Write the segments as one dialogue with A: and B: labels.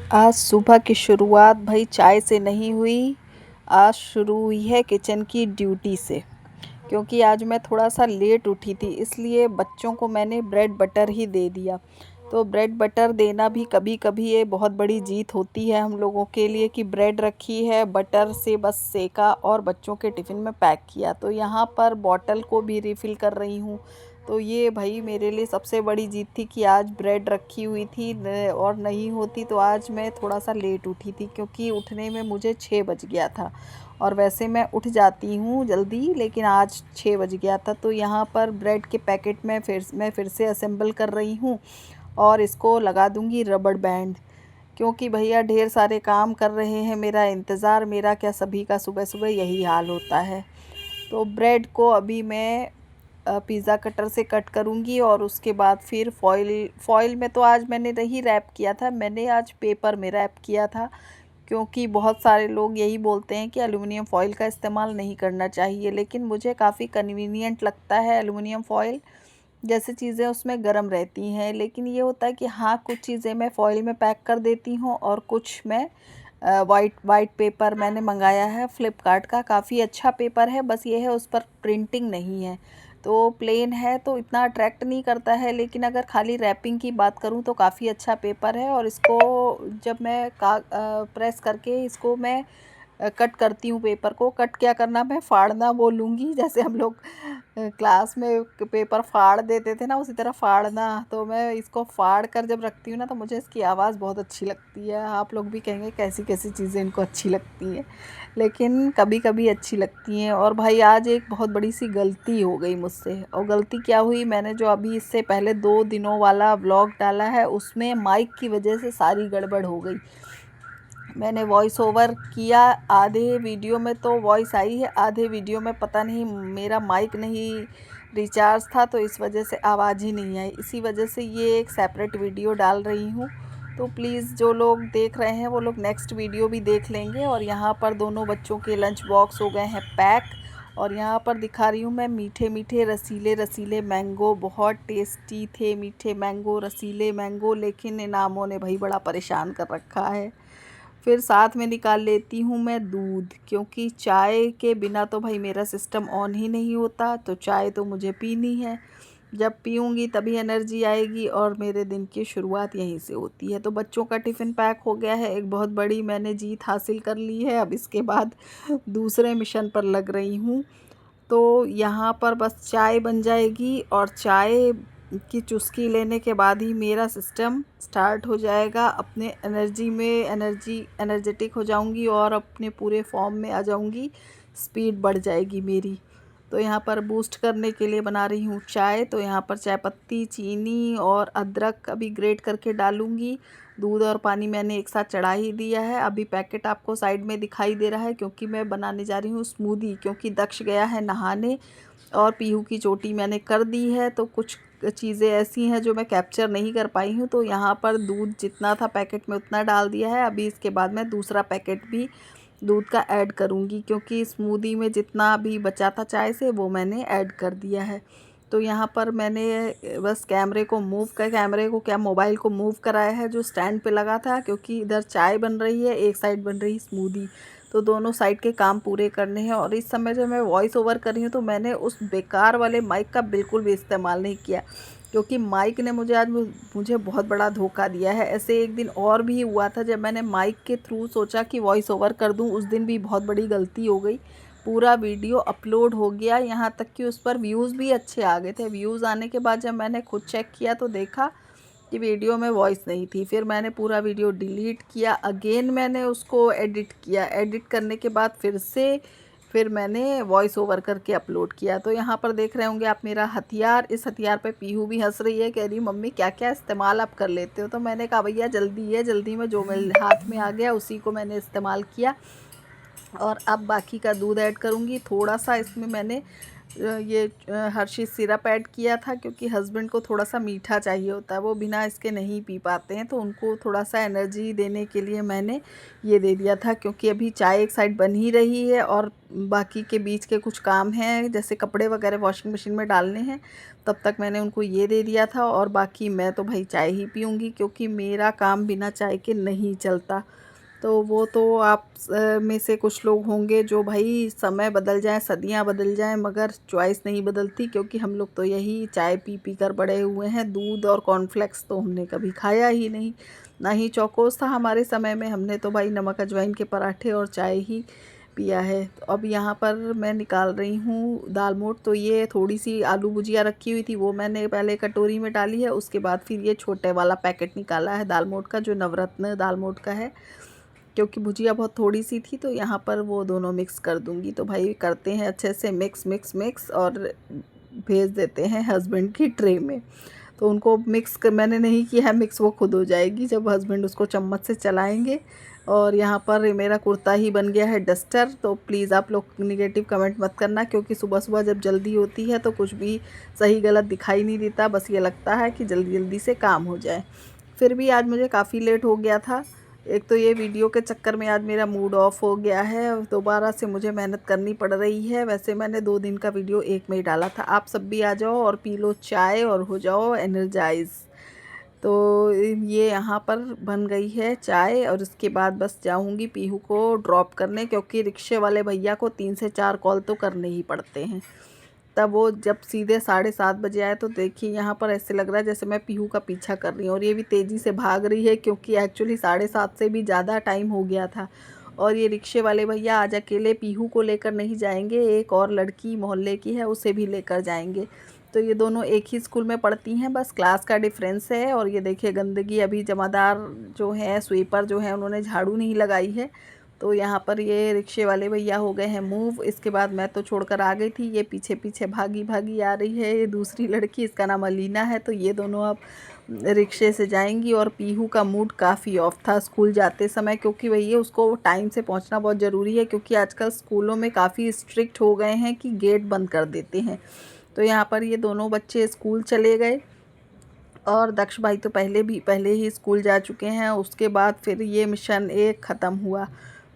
A: आज सुबह की शुरुआत भाई चाय से नहीं हुई। आज शुरू हुई है किचन की ड्यूटी से। क्योंकि आज मैं थोड़ा सा लेट उठी थी, इसलिए बच्चों को मैंने ब्रेड बटर ही दे दिया। तो ब्रेड बटर देना भी कभी कभी ये बहुत बड़ी जीत होती है हम लोगों के लिए कि ब्रेड रखी है, बटर से बस सेका और बच्चों के टिफ़िन में पैक किया। तो यहाँ पर बॉटल को भी रिफ़िल कर रही हूँ। तो ये भाई मेरे लिए सबसे बड़ी जीत थी कि आज ब्रेड रखी हुई थी और नहीं होती तो आज मैं थोड़ा सा लेट उठी थी, क्योंकि उठने में मुझे 6 बज गया था। और वैसे मैं उठ जाती हूँ जल्दी, लेकिन आज 6 बज गया था। तो यहाँ पर ब्रेड के पैकेट में मैं फिर से असेंबल कर रही हूँ और इसको लगा दूँगी रबड़ बैंड। क्योंकि भैया ढेर सारे काम कर रहे हैं, मेरा इंतज़ार, मेरा क्या सभी का सुबह सुबह यही हाल होता है। तो ब्रेड को अभी मैं पिज़्ज़ा कटर से कट करूँगी और उसके बाद फिर फ़ॉइल में तो आज मैंने नहीं रैप किया था, मैंने आज पेपर में रैप किया था। क्योंकि बहुत सारे लोग यही बोलते हैं कि एलुमिनियम फ़ॉइल का इस्तेमाल नहीं करना चाहिए, लेकिन मुझे काफ़ी कन्वीनियंट लगता है एलुमिनियम फ़ॉइल। जैसे चीज़ें उसमें गर्म रहती हैं, लेकिन ये होता है कि हाँ, कुछ चीज़ें मैं फ़ॉइल में पैक कर देती हूँ और कुछ मैं वाइट पेपर मैंने मंगाया है फ़्लिपकार्ट का। काफ़ी अच्छा पेपर है, बस ये है उस पर प्रिंटिंग नहीं है। तो प्लेन है तो इतना अट्रैक्ट नहीं करता है, लेकिन अगर खाली रैपिंग की बात करूँ तो काफ़ी अच्छा पेपर है। और इसको जब मैं प्रेस करके इसको मैं कट करती हूँ पेपर को, कट क्या करना, मैं फाड़ना बोलूँगी, जैसे हम लोग क्लास में पेपर फाड़ देते थे ना, उसी तरह फाड़ना। तो मैं इसको फाड़ कर जब रखती हूँ ना, तो मुझे इसकी आवाज़ बहुत अच्छी लगती है। आप लोग भी कहेंगे कैसी कैसी चीज़ें इनको अच्छी लगती हैं, लेकिन कभी कभी अच्छी लगती हैं। और भाई आज एक बहुत बड़ी सी गलती हो गई मुझसे। और गलती क्या हुई, मैंने जो अभी इससे पहले 2 दिनों वाला व्लॉग डाला है उसमें माइक की वजह से सारी गड़बड़ हो गई। मैंने वॉइस ओवर किया, आधे वीडियो में तो वॉइस आई है, आधे वीडियो में पता नहीं मेरा माइक नहीं रिचार्ज था, तो इस वजह से आवाज़ ही नहीं आई। इसी वजह से ये एक सेपरेट वीडियो डाल रही हूँ। तो प्लीज़ जो लोग देख रहे हैं वो लोग नेक्स्ट वीडियो भी देख लेंगे। और यहाँ पर दोनों बच्चों के लंच बॉक्स हो गए हैं पैक। और यहाँ पर दिखा रही हूँ मैं मीठे मीठे रसीले रसीले मैंगो। बहुत टेस्टी थे मीठे मैंगो, रसीले मैंगो, लेकिन इन आमों ने भाई बड़ा परेशान कर रखा है। फिर साथ में निकाल लेती हूँ मैं दूध, क्योंकि चाय के बिना तो भाई मेरा सिस्टम ऑन ही नहीं होता। तो चाय तो मुझे पीनी है, जब पीऊँगी तभी एनर्जी आएगी और मेरे दिन की शुरुआत यहीं से होती है। तो बच्चों का टिफ़िन पैक हो गया है, एक बहुत बड़ी मैंने जीत हासिल कर ली है। अब इसके बाद दूसरे मिशन पर लग रही हूँ। तो यहाँ पर बस चाय बन जाएगी और चाय की चुस्की लेने के बाद ही मेरा सिस्टम स्टार्ट हो जाएगा। अपने एनर्जी में एनर्जेटिक हो जाऊंगी और अपने पूरे फॉर्म में आ जाऊंगी, स्पीड बढ़ जाएगी मेरी। तो यहाँ पर बूस्ट करने के लिए बना रही हूँ चाय। तो यहाँ पर चाय पत्ती, चीनी और अदरक अभी ग्रेट करके डालूँगी। दूध और पानी मैंने एक साथ चढ़ा ही दिया है। अभी पैकेट आपको साइड में दिखाई दे रहा है, क्योंकि मैं बनाने जा रही हूँ स्मूदी। क्योंकि दक्ष गया है नहाने और पीहू की चोटी मैंने कर दी है, तो कुछ चीज़ें ऐसी हैं जो मैं कैप्चर नहीं कर पाई हूँ। तो यहाँ पर दूध जितना था पैकेट में उतना डाल दिया है। अभी इसके बाद मैं दूसरा पैकेट भी दूध का ऐड करूँगी, क्योंकि स्मूदी में जितना भी बचा था चाय से वो मैंने ऐड कर दिया है। तो यहाँ पर मैंने बस कैमरे को क्या, मोबाइल को मूव कराया है जो स्टैंड पे लगा था, क्योंकि इधर चाय बन रही है, एक साइड बन रही स्मूदी। तो दोनों साइड के काम पूरे करने हैं। और इस समय जब मैं वॉइस ओवर कर रही हूँ तो मैंने उस बेकार वाले माइक का बिल्कुल भी इस्तेमाल नहीं किया, क्योंकि माइक ने मुझे बहुत बड़ा धोखा दिया है। ऐसे एक दिन और भी हुआ था जब मैंने माइक के थ्रू सोचा कि वॉइस ओवर कर दूं, उस दिन भी बहुत बड़ी गलती हो गई। पूरा वीडियो अपलोड हो गया, यहाँ तक कि उस पर व्यूज़ भी अच्छे आ गए थे। व्यूज़ आने के बाद जब मैंने खुद चेक किया तो देखा कि वीडियो में वॉइस नहीं थी। फिर मैंने पूरा वीडियो डिलीट किया, अगेन मैंने उसको एडिट किया। एडिट करने के बाद फिर मैंने वॉइस ओवर करके अपलोड किया। तो यहाँ पर देख रहे होंगे आप मेरा हथियार। इस हथियार पे पीहू भी हंस रही है, कह रही मम्मी क्या क्या इस्तेमाल आप कर लेते हो। तो मैंने कहा भैया जल्दी है, जल्दी में जो मेरे हाथ में आ गया उसी को मैंने इस्तेमाल किया। और अब बाकी का दूध ऐड करूँगी। थोड़ा सा इसमें मैंने ये हर्शीज़ सिरप ऐड किया था, क्योंकि हस्बैंड को थोड़ा सा मीठा चाहिए होता है, वो बिना इसके नहीं पी पाते हैं, तो उनको थोड़ा सा एनर्जी देने के लिए मैंने ये दे दिया था। क्योंकि अभी चाय एक साइड बन ही रही है और बाकी के बीच के कुछ काम हैं, जैसे कपड़े वगैरह वॉशिंग मशीन में डालने हैं, तब तक मैंने उनको ये दे दिया था। और बाकी मैं तो भाई चाय ही पीऊँगी, क्योंकि मेरा काम बिना चाय के नहीं चलता। तो वो तो आप में से कुछ लोग होंगे जो भाई समय बदल जाए, सदियां बदल जाएं, मगर चॉइस नहीं बदलती। क्योंकि हम लोग तो यही चाय पी पी कर बड़े हुए हैं। दूध और कॉर्नफ्लेक्स तो हमने कभी खाया ही नहीं, ना ही चौकोस था हमारे समय में। हमने तो भाई नमक अजवाइन के पराठे और चाय ही पिया है। तो अब यहाँ पर मैं निकाल रही हूँ दाल मोठ। तो ये थोड़ी सी आलू भुजिया रखी हुई थी, वो मैंने पहले कटोरी में डाली है। उसके बाद फिर ये छोटे वाला पैकेट निकाला है दाल मोठ का, जो नवरत्न दाल मोठ का है। क्योंकि भुजिया बहुत थोड़ी सी थी, तो यहाँ पर वो दोनों मिक्स कर दूँगी। तो भाई करते हैं अच्छे से मिक्स मिक्स मिक्स और भेज देते हैं हस्बैंड की ट्रे में। तो उनको मैंने नहीं किया है मिक्स, वो खुद हो जाएगी जब हस्बैंड उसको चम्मच से चलाएंगे। और यहाँ पर मेरा कुर्ता ही बन गया है डस्टर। तो प्लीज़ आप लोग निगेटिव कमेंट मत करना, क्योंकि सुबह सुबह जब जल्दी होती है तो कुछ भी सही गलत दिखाई नहीं देता, बस ये लगता है कि जल्दी जल्दी से काम हो जाए। फिर भी आज मुझे काफ़ी लेट हो गया था। एक तो ये वीडियो के चक्कर में आज मेरा मूड ऑफ हो गया है, दोबारा से मुझे मेहनत करनी पड़ रही है। वैसे मैंने 2 दिन का वीडियो एक में ही डाला था। आप सब भी आ जाओ और पी लो चाय और हो जाओ एनर्जाइज। तो ये यहाँ पर बन गई है चाय, और इसके बाद बस जाऊँगी पीहू को ड्रॉप करने, क्योंकि रिक्शे वाले भैया को 3 से 4 कॉल तो करने ही पड़ते हैं। तब वो जब सीधे 7:30 बजे आए, तो देखिए यहाँ पर ऐसे लग रहा है जैसे मैं पीहू का पीछा कर रही हूँ, और ये भी तेज़ी से भाग रही है, क्योंकि एक्चुअली 7:30 से भी ज़्यादा टाइम हो गया था। और ये रिक्शे वाले भैया आज अकेले पीहू को लेकर नहीं जाएंगे, एक और लड़की मोहल्ले की है उसे भी लेकर जाएंगे। तो ये दोनों एक ही स्कूल में पढ़ती हैं, बस क्लास का डिफरेंस है। और ये देखिए गंदगी, अभी जमादार जो है स्वीपर जो है उन्होंने झाड़ू नहीं लगाई है। तो यहाँ पर ये रिक्शे वाले भैया हो गए हैं मूव। इसके बाद मैं तो छोड़कर आ गई थी, ये पीछे पीछे भागी भागी आ रही है। ये दूसरी लड़की, इसका नाम अलीना है। तो ये दोनों अब रिक्शे से जाएंगी। और पीहू का मूड काफ़ी ऑफ था स्कूल जाते समय, क्योंकि भैया उसको टाइम से पहुँचना बहुत ज़रूरी है, क्योंकि आजकल स्कूलों में काफ़ी स्ट्रिक्ट हो गए हैं कि गेट बंद कर देते हैं। तो यहाँ पर ये दोनों बच्चे स्कूल चले गए, और दक्ष भाई तो पहले ही स्कूल जा चुके हैं। उसके बाद फिर ये मिशन एक ख़त्म हुआ।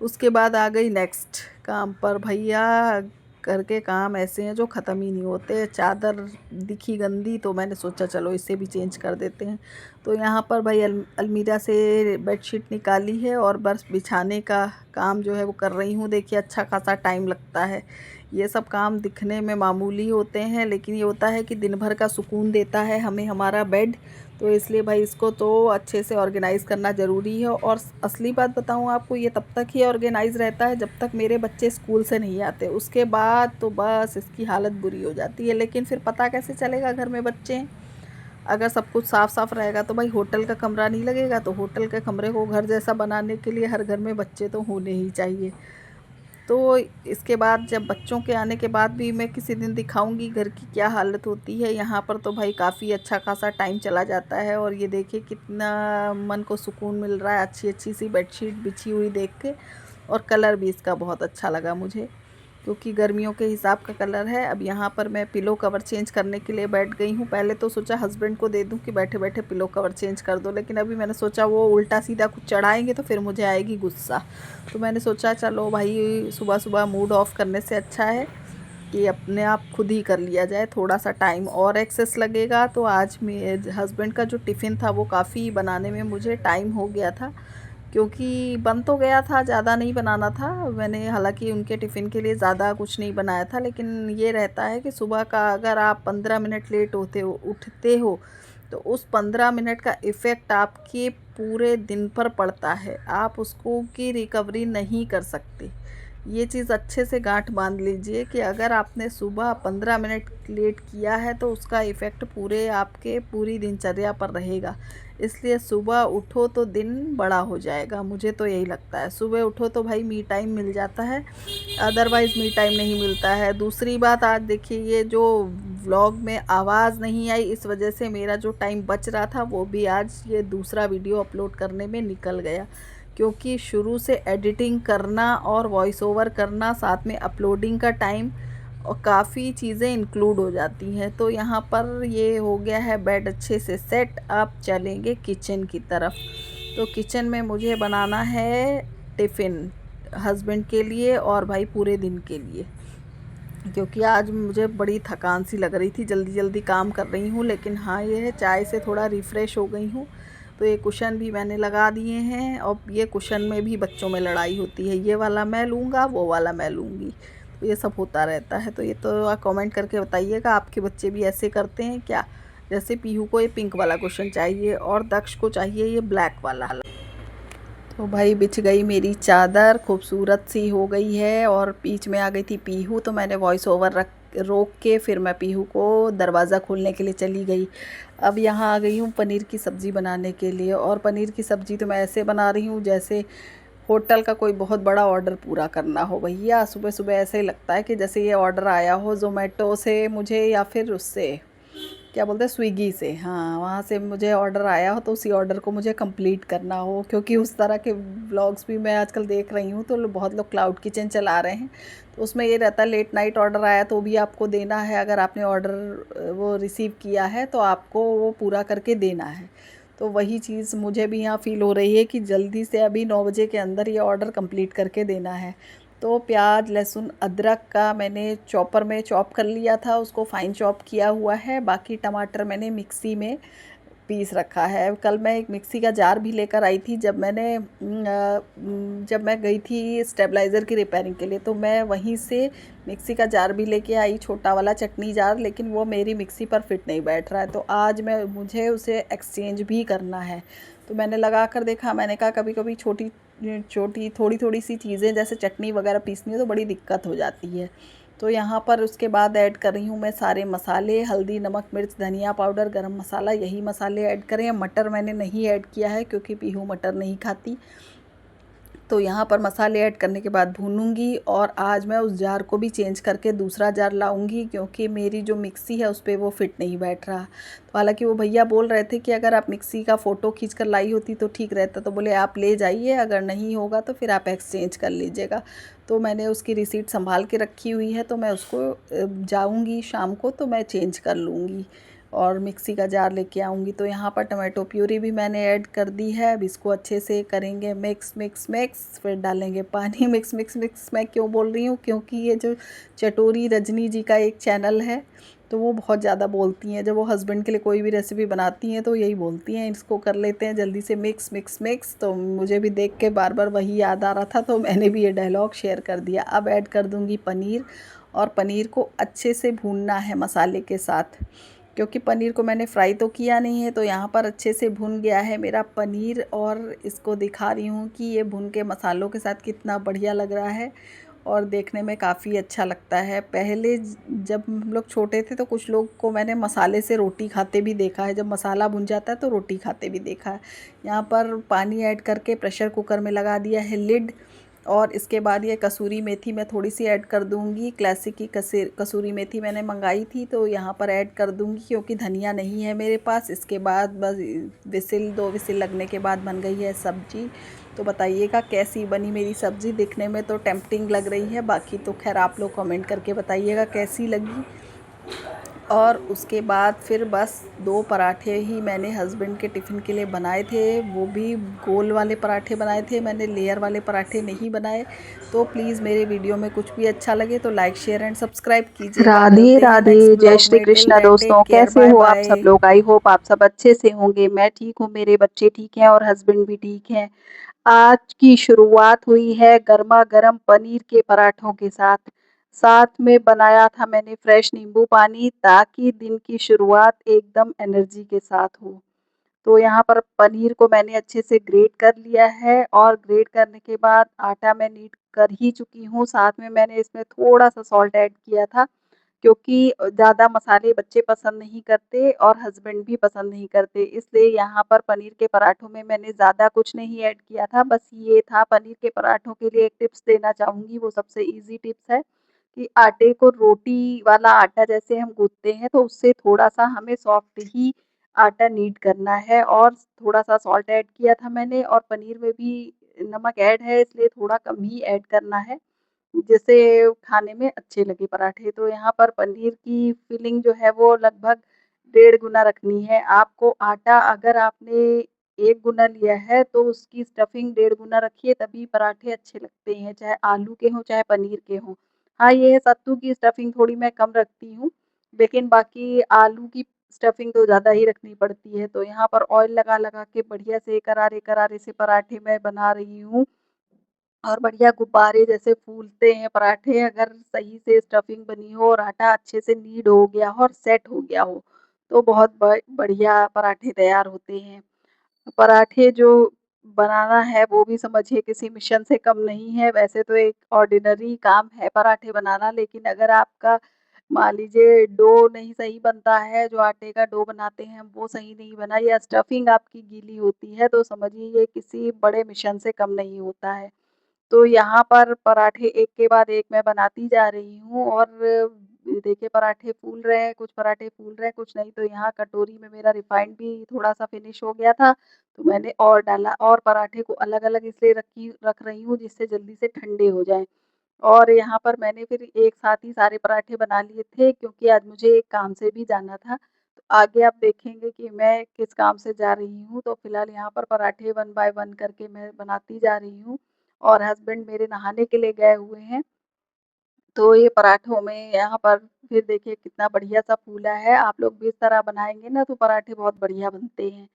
A: उसके बाद आ गई नेक्स्ट काम पर। भैया घर के काम ऐसे हैं जो ख़त्म ही नहीं होते। चादर दिखी गंदी, तो मैंने सोचा चलो इसे भी चेंज कर देते हैं। तो यहाँ पर भाई अलमीरा से बेडशीट निकाली है, और बस बिछाने का काम जो है वो कर रही हूँ। देखिए अच्छा खासा टाइम लगता है। ये सब काम दिखने में मामूली होते हैं, लेकिन ये होता है कि दिन भर का सुकून देता है हमें हमारा बेड। तो इसलिए भाई इसको तो अच्छे से ऑर्गेनाइज़ करना ज़रूरी है। और असली बात बताऊँ आपको, ये तब तक ही ऑर्गेनाइज़ रहता है जब तक मेरे बच्चे स्कूल से नहीं आते। उसके बाद तो बस इसकी हालत बुरी हो जाती है। लेकिन फिर पता कैसे चलेगा घर में बच्चे हैं? अगर सब कुछ साफ़ साफ़ रहेगा तो भाई होटल का कमरा नहीं लगेगा। तो होटल के कमरे को घर जैसा बनाने के लिए हर घर में बच्चे तो होने ही चाहिए। तो इसके बाद जब बच्चों के आने के बाद भी मैं किसी दिन दिखाऊंगी घर की क्या हालत होती है। यहाँ पर तो भाई काफ़ी अच्छा खासा टाइम चला जाता है। और ये देखिए कितना मन को सुकून मिल रहा है अच्छी अच्छी सी बेडशीट बिछी हुई देख के। और कलर भी इसका बहुत अच्छा लगा मुझे, क्योंकि गर्मियों के हिसाब का कलर है। अब यहाँ पर मैं पिलो कवर चेंज करने के लिए बैठ गई हूँ। पहले तो सोचा हस्बैंड को दे दूँ कि बैठे बैठे पिलो कवर चेंज कर दो, लेकिन अभी मैंने सोचा वो उल्टा सीधा कुछ चढ़ाएंगे तो फिर मुझे आएगी गुस्सा। तो मैंने सोचा चलो भाई सुबह सुबह मूड ऑफ करने से अच्छा है कि अपने आप खुद ही कर लिया जाए। थोड़ा सा टाइम और एक्सेस लगेगा। तो आज मेरे हस्बैंड का जो टिफ़िन था वो काफ़ी बनाने में मुझे टाइम हो गया था, क्योंकि बन तो गया था, ज़्यादा नहीं बनाना था मैंने। हालांकि उनके टिफ़िन के लिए ज़्यादा कुछ नहीं बनाया था, लेकिन ये रहता है कि सुबह का अगर आप 15 मिनट लेट उठते हो तो उस 15 मिनट का इफ़ेक्ट आपके पूरे दिन पर पड़ता है। आप उसको की रिकवरी नहीं कर सकते। ये चीज़ अच्छे से गांठ बांध लीजिए कि अगर आपने सुबह 15 मिनट लेट किया है तो उसका इफ़ेक्ट पूरे आपके पूरी दिनचर्या पर रहेगा। इसलिए सुबह उठो तो दिन बड़ा हो जाएगा। मुझे तो यही लगता है, सुबह उठो तो भाई मी टाइम मिल जाता है, अदरवाइज़ मी टाइम नहीं मिलता है। दूसरी बात, आज देखिए ये जो व्लॉग में आवाज़ नहीं आई, इस वजह से मेरा जो टाइम बच रहा था वो भी आज ये दूसरा वीडियो अपलोड करने में निकल गया। क्योंकि शुरू से एडिटिंग करना और वॉइस ओवर करना, साथ में अपलोडिंग का टाइम और काफ़ी चीज़ें इंक्लूड हो जाती हैं। तो यहाँ पर ये हो गया है बेड अच्छे से सेट। अब चलेंगे किचन की तरफ। तो किचन में मुझे बनाना है टिफ़िन हस्बैंड के लिए और भाई पूरे दिन के लिए, क्योंकि आज मुझे बड़ी थकान सी लग रही थी, जल्दी जल्दी काम कर रही हूँ। लेकिन हाँ, ये है चाय से थोड़ा रिफ़्रेश हो गई हूँ। तो ये कुशन भी मैंने लगा दिए हैं और ये कुशन में भी बच्चों में लड़ाई होती है, ये वाला मैं लूँगा, वो वाला मैं लूँगी। तो ये सब होता रहता है। तो ये तो आप कमेंट करके बताइएगा, आपके बच्चे भी ऐसे करते हैं क्या? जैसे पीहू को ये पिंक वाला कुशन चाहिए और दक्ष को चाहिए ये ब्लैक वाला। तो भाई बिछ गई मेरी चादर, खूबसूरत सी हो गई है और बीच में आ गई थी पीहू। तो मैंने वॉइस ओवर रोक के फिर मैं पीहू को दरवाज़ा खोलने के लिए चली गई। अब यहाँ आ गई हूँ पनीर की सब्ज़ी बनाने के लिए। और पनीर की सब्ज़ी तो मैं ऐसे बना रही हूँ जैसे होटल का कोई बहुत बड़ा ऑर्डर पूरा करना हो भैया। सुबह सुबह ऐसे ही लगता है कि जैसे ये ऑर्डर आया हो ज़ोमैटो से मुझे, या फिर उससे क्या बोलते हैं स्विगी से, हाँ वहाँ से मुझे ऑर्डर आया हो तो उसी ऑर्डर को मुझे कंप्लीट करना हो। क्योंकि उस तरह के व्लॉग्स भी मैं आजकल देख रही हूँ, तो बहुत लोग क्लाउड किचन चला रहे हैं। तो उसमें ये रहता है लेट नाइट ऑर्डर आया तो भी आपको देना है। अगर आपने ऑर्डर वो रिसीव किया है तो आपको वो पूरा करके देना है। तो वही चीज़ मुझे भी यहाँ फ़ील हो रही है कि जल्दी से अभी 9 बजे के अंदर ये ऑर्डर कंप्लीट करके देना है। तो प्याज लहसुन अदरक का मैंने चॉपर में चॉप कर लिया था, उसको फ़ाइन चॉप किया हुआ है। बाकी टमाटर मैंने मिक्सी में पीस रखा है। कल मैं एक मिक्सी का जार भी लेकर आई थी जब मैं गई थी स्टेबलाइज़र की रिपेयरिंग के लिए। तो मैं वहीं से मिक्सी का जार भी लेके आई, छोटा वाला चटनी जार। लेकिन वो मेरी मिक्सी पर फिट नहीं बैठ रहा है, तो आज मुझे उसे एक्सचेंज भी करना है। तो मैंने लगा कर देखा, मैंने कहा कभी कभी छोटी छोटी थोड़ी थोड़ी सी चीज़ें जैसे चटनी वगैरह पीसनी हो तो बड़ी दिक्कत हो जाती है। तो यहाँ पर उसके बाद ऐड कर रही हूँ मैं सारे मसाले, हल्दी नमक मिर्च धनिया पाउडर गरम मसाला, यही मसाले ऐड करें। मटर मैंने नहीं ऐड किया है क्योंकि पीहू मटर नहीं खाती। तो यहाँ पर मसाले ऐड करने के बाद भूनूंगी। और आज मैं उस जार को भी चेंज करके दूसरा जार लाऊंगी, क्योंकि मेरी जो मिक्सी है उस पर वो फिट नहीं बैठ रहा। तो हालांकि वो भैया बोल रहे थे कि अगर आप मिक्सी का फ़ोटो खींच कर लाई होती तो ठीक रहता। तो बोले आप ले जाइए, अगर नहीं होगा तो फिर आप एक्सचेंज कर लीजिएगा। तो मैंने उसकी रिसीट संभाल के रखी हुई है, तो मैं उसको जाऊँगी शाम को तो मैं चेंज कर लूँगी और मिक्सी का जार लेके आऊँगी। तो यहाँ पर टमाटो प्यूरी भी मैंने ऐड कर दी है। अब इसको अच्छे से करेंगे मिक्स मिक्स मिक्स, फिर डालेंगे पानी। मिक्स मिक्स मिक्स मैं क्यों बोल रही हूँ, क्योंकि ये जो चटोरी रजनी जी का एक चैनल है, तो वो बहुत ज़्यादा बोलती हैं। जब वो हस्बैंड के लिए कोई भी रेसिपी बनाती हैं तो यही बोलती हैं, इसको कर लेते हैं जल्दी से मिक्स मिक्स मिक्स। तो मुझे भी देख के बार बार वही याद आ रहा था, तो मैंने भी ये डायलॉग शेयर कर दिया। अब ऐड कर दूँगी पनीर, और पनीर को अच्छे से भूनना है मसाले के साथ, क्योंकि पनीर को मैंने फ्राई तो किया नहीं है। तो यहाँ पर अच्छे से भुन गया है मेरा पनीर, और इसको दिखा रही हूँ कि ये भुन के मसालों के साथ कितना बढ़िया लग रहा है और देखने में काफ़ी अच्छा लगता है। पहले जब हम लोग छोटे थे तो कुछ लोग को मैंने मसाले से रोटी खाते भी देखा है, जब मसाला भुन जाता है तो रोटी खाते भी देखा है। यहाँ पर पानी ऐड करके प्रेशर कुकर में लगा दिया है लिड। और इसके बाद ये कसूरी मेथी मैं थोड़ी सी ऐड कर दूंगी। क्लासिक की कसूरी मेथी मैंने मंगाई थी, तो यहाँ पर ऐड कर दूंगी क्योंकि धनिया नहीं है मेरे पास। इसके बाद बस दो विसिल लगने के बाद बन गई है सब्जी। तो बताइएगा कैसी बनी मेरी सब्ज़ी। दिखने में तो टेम्पटिंग लग रही है, बाकी तो खैर आप लोग कमेंट करके बताइएगा कैसी लगी। और उसके बाद फिर बस 2 पराठे ही मैंने हस्बैंड के टिफ़िन के लिए बनाए थे, वो भी गोल वाले पराठे बनाए थे, मैंने लेयर वाले पराठे नहीं बनाए। तो प्लीज़ मेरे वीडियो में कुछ भी अच्छा लगे तो लाइक शेयर एंड सब्सक्राइब कीजिएगा।
B: राधे
A: मिलते हैं नेक्स्ट
B: राधे, जय
A: ब्लॉग
B: श्री
A: में। टिल
B: कृष्णा
A: देन टेक
B: दोस्तों।
A: केयर,
B: कैसे
A: बाय
B: हो आप सब
A: बाय।
B: लोग? आई होप आप सब अच्छे से होंगे। मैं ठीक हूँ, मेरे बच्चे ठीक हैं और हस्बैंड भी ठीक हैं। आज की शुरुआत हुई है गर्मा गर्म पनीर के पराठों के साथ। साथ में बनाया था मैंने फ्रेश नींबू पानी, ताकि दिन की शुरुआत एकदम एनर्जी के साथ हो। तो यहाँ पर पनीर को मैंने अच्छे से ग्रेट कर लिया है, और ग्रेट करने के बाद आटा मैं नीट कर ही चुकी हूँ। साथ में मैंने इसमें थोड़ा सा सॉल्ट ऐड किया था, क्योंकि ज़्यादा मसाले बच्चे पसंद नहीं करते और हस्बैंड भी पसंद नहीं करते। इसलिए यहाँ पर पनीर के पराठों में मैंने ज़्यादा कुछ नहीं ऐड किया था। बस ये था, पनीर के पराठों के लिए एक टिप्स देना चाहूँगी, वो सबसे ईज़ी टिप्स है कि आटे को रोटी वाला आटा जैसे हम गूँथते हैं, तो उससे थोड़ा-सा हमें सॉफ्ट ही आटा नीड करना है। और थोड़ा-सा सॉल्ट ऐड किया था मैंने, और पनीर में भी नमक ऐड है, इसलिए थोड़ा कम ही ऐड करना है। जिससे खाने में अच्छे लगे पराठे। तो यहाँ पर पनीर की फिलिंग जो है वो लगभग डेढ़ गुना रखनी है। आपको आटा अगर आपने 1 गुना लिया है तो उसकी स्टफिंग डेढ़ गुना रखिए तभी पराठे अच्छे लगते हैं, चाहे आलू के हों, चाहे पनीर के हों। हाँ, ये है सत्तू की स्टफिंग थोड़ी मैं कम रखती हूँ, लेकिन बाकी आलू की स्टफिंग तो ज़्यादा ही रखनी पड़ती है। तो यहाँ पर ऑयल लगा-लगा के बढ़िया से करारे-करारे से पराठे मैं बना रही हूँ। और बढ़िया गुब्बारे जैसे फूलते हैं पराठे अगर सही से स्टफिंग बनी हो और आटा अच्छे से नीड हो गया हो और सेट हो गया हो, तो बहुत बढ़िया पराठे तैयार होते हैं। पराठे जो बनाना है वो भी समझिए किसी मिशन से कम नहीं है। वैसे तो एक ऑर्डिनरी काम है पराठे बनाना, लेकिन अगर आपका मान लीजिए डो नहीं सही बनता है, जो आटे का डो बनाते हैं वो सही नहीं बना या स्टफिंग आपकी गीली होती है, तो समझिए ये किसी बड़े मिशन से कम नहीं होता है। तो यहाँ पर पराठे एक के बाद एक मैं बनाती जा रही हूँ और देखिए पराठे फूल रहे हैं, कुछ पराठे फूल रहे हैं, कुछ नहीं। तो यहाँ कटोरी में मेरा रिफाइंड भी थोड़ा-सा फिनिश हो गया था, तो मैंने और डाला और पराठे को अलग-अलग इसलिए रख रही हूँ जिससे जल्दी से ठंडे हो जाएँ। और यहाँ पर मैंने फिर एक साथ ही सारे पराठे बना लिए थे क्योंकि आज मुझे एक काम से भी जाना था। तो आगे आप देखेंगे कि मैं किस काम से जा रही हूँ, तो फिलहाल यहाँ पर पराठे वन बाय वन करके मैं बनाती जा रही हूँ और हस्बैंड मेरे नहाने के लिए गए हुए हैं। तो ये पराठों में यहाँ पर फिर देखिए कितना बढ़िया-सा फूला है। आप लोग भी इस तरह बनाएँगे ना तो पराठे बहुत बढ़िया बनते हैं।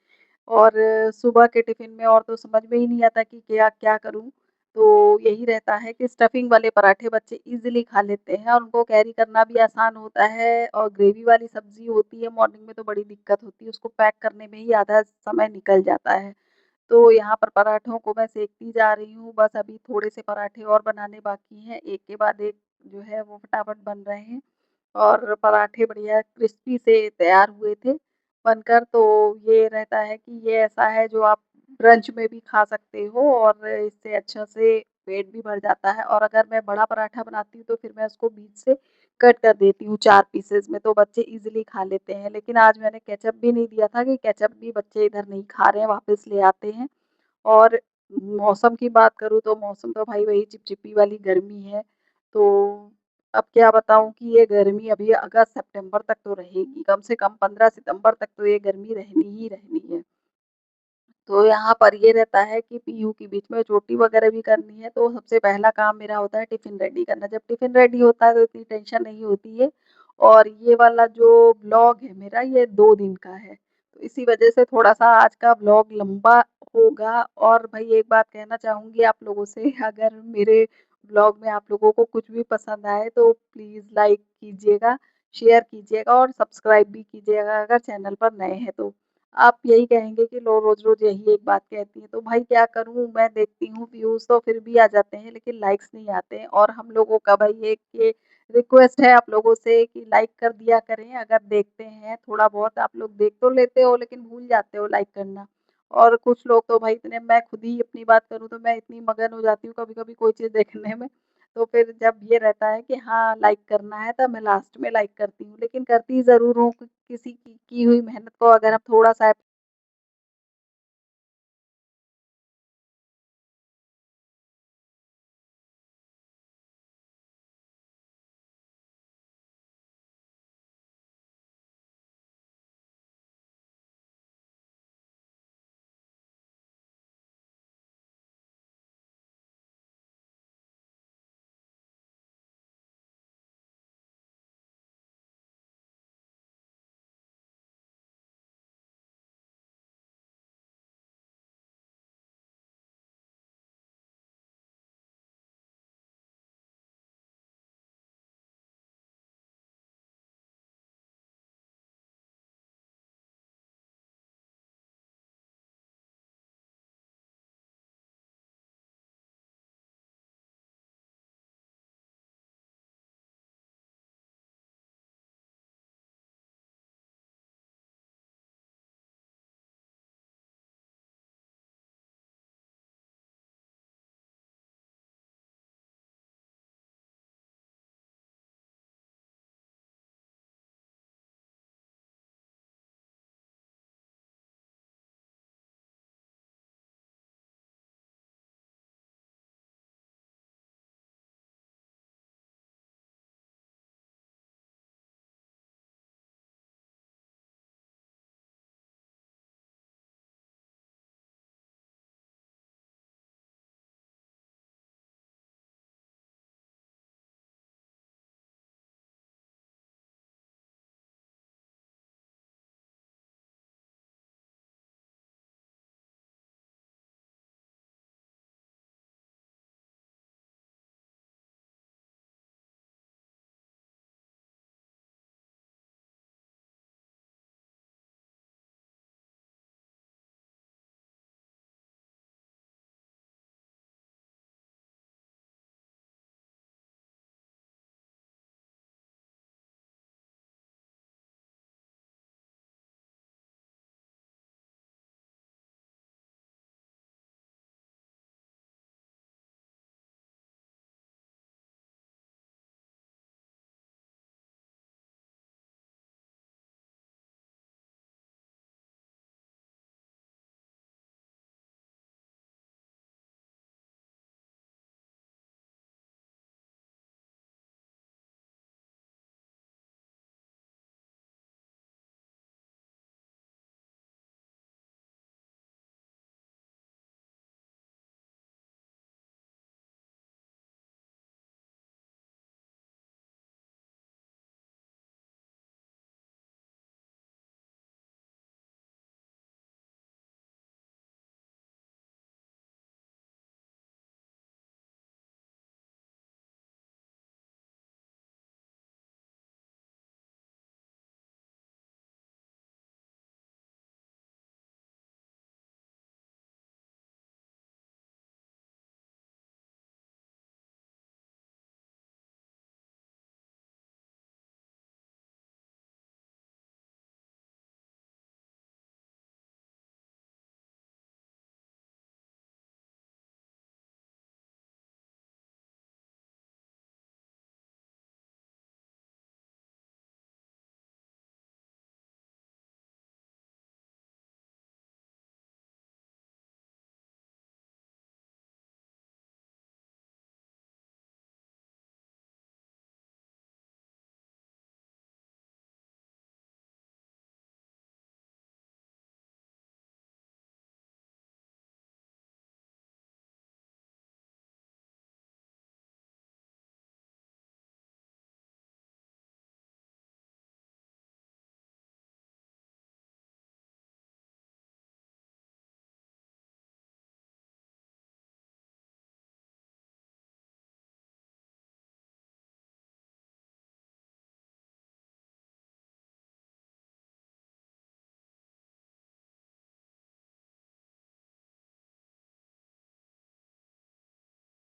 B: और सुबह के टिफ़िन में और तो समझ में ही नहीं आता कि क्या क्या करूँ? तो यही रहता है कि स्टफिंग वाले पराठे बच्चे ईज़िली खा लेते हैं और उनको कैरी करना भी आसान होता है और ग्रेवी वाली सब्ज़ी होती है मॉर्निंग में तो बड़ी दिक्कत होती है, उसको पैक करने में ही आधा समय निकल जाता है। तो यहाँ पर पराठों को मैं सेकती जा रही हूँ, बस अभी थोड़े से पराठे और बनाने बाकी हैं, एक के बाद एक जो है वो फटाफट बन रहे हैं। और पराठे बढ़िया क्रिस्पी से तैयार हुए थे बनकर, तो ये रहता है कि ये ऐसा है जो आप ब्रंच में भी खा सकते हो और इससे अच्छा से पेट भी भर जाता है। और अगर मैं बड़ा पराठा बनाती हूँ तो फिर मैं उसको बीच से कट कर देती हूँ 4 पीसेज़ में, तो बच्चे ईज़िली खा लेते हैं। लेकिन आज मैंने केचअप भी नहीं दिया था कि केचअप भी बच्चे इधर नहीं खा रहे हैं, वापस ले आते हैं। और मौसम की बात करूँ तो मौसम तो भाई वही चिपचिपी वाली गर्मी है। तो अब क्या बताऊँ कि ये गर्मी अभी अगस्त सितंबर तक तो रहेगी, कम से कम 15 सितंबर तक तो ये गर्मी रहनी ही रहनी है। तो यहाँ पर ये रहता है कि पीहू के बीच में चोटी वगैरह भी करनी है, तो सबसे पहला काम मेरा होता है टिफ़िन रेडी करना। जब टिफ़िन रेडी होता है तो इतनी टेंशन नहीं होती है और ये वाला जो ब्लॉग है मेरा ये 2 दिन का है। तो इसी वज़ह से थोड़ा-सा आज का ब्लॉग लंबा होगा और भई एक बात कहना चाहूँगी आप लोगों से अगर मेरे ब्लॉग में आप लोगों को कुछ भी पसंद आए तो प्लीज़ लाइक कीजिएगा, शेयर कीजिएगा और सब्सक्राइब भी कीजिएगा अगर चैनल पर नए हैं तो। आप यही कहेंगे कि लो रोज़-रोज़ यही एक बात कहती हैं, तो भाई क्या करूँ मैं देखती हूँ व्यूज़ तो फिर भी आ जाते हैं लेकिन लाइक्स नहीं आते हैं और हम लोगों का भाई एक ये रिक्वेस्ट है आप लोगों से कि लाइक कर दिया करें अगर देखते हैं, थोड़ा बहुत आप लोग देख तो लेते हो लेकिन भूल जाते हो लाइक करना। और कुछ लोग तो भाई इतने मैं खुद ही अपनी बात करूँ तो मैं इतनी मगन हो जाती हूँ कभी-कभी कोई चीज़ देखने में, तो फिर जब ये रहता है कि हाँ, लाइक करना है तब मैं लास्ट में लाइक करती हूँ, लेकिन करती ज़रूर हूँ किसी की हुई मेहनत को अगर आप थोड़ा-सा